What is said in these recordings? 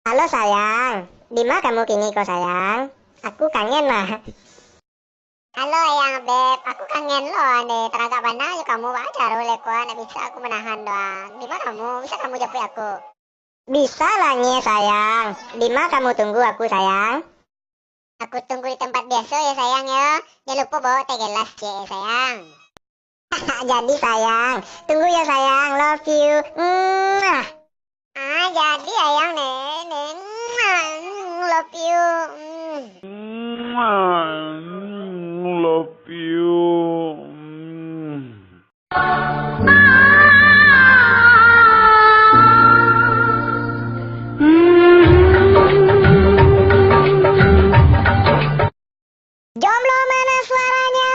Halo sayang, di mana kamu kini kok sayang? Aku kangen lah. Halo ayang beb, aku kangen loh ane. Terangkap mana ayo kamu wajar oleh ko, nak bisa aku menahan doang. Di mana kamu? Bisa kamu jemput aku? Bisa lah nye sayang. Di mana kamu tunggu aku sayang? Aku tunggu di tempat biasa ya sayang ya. Jangan lupa bawa teh gelas ya sayang. Jadi sayang, tunggu ya sayang. Love you. Jadi ayang nenek. Love you. Love you. Jomblo mana suaranya?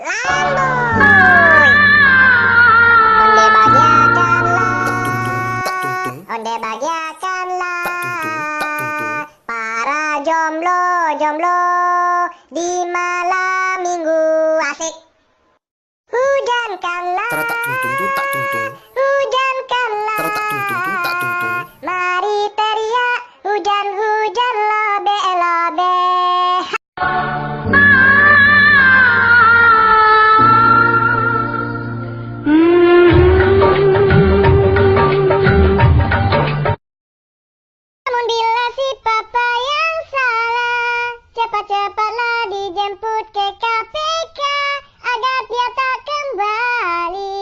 Lamboy. Onde bagiakanlah. Onde bagiakanlah. Para jomblo di malam minggu asik. Hujankanlah. Taratak tung tung tung tak tung tung. Hujankanlah. Taratak tung tung tung tak tung tung. Mari teriak hujan lobe lobe. Namun bila si papa yang salah, cepat-cepatlah dijemput ke KPK agar dia tak kembali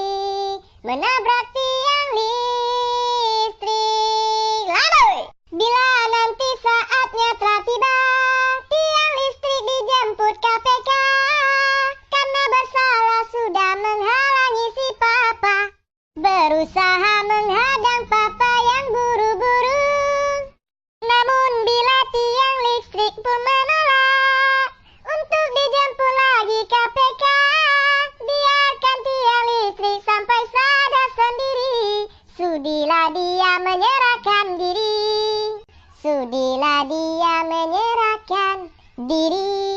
menabrak tiang listrik. Lalu, bila nanti saatnya telah tiba, tiang listrik dijemput KPK karena bersalah sudah menghalangi si papa, berusaha menghadang papa yang buru-buru. Namun bila tiang listrik pun menolak untuk dijemput lagi KPK, biarkan tiang listrik sampai sadar sendiri. Sudilah dia menyerahkan diri. Sudilah dia menyerahkan diri.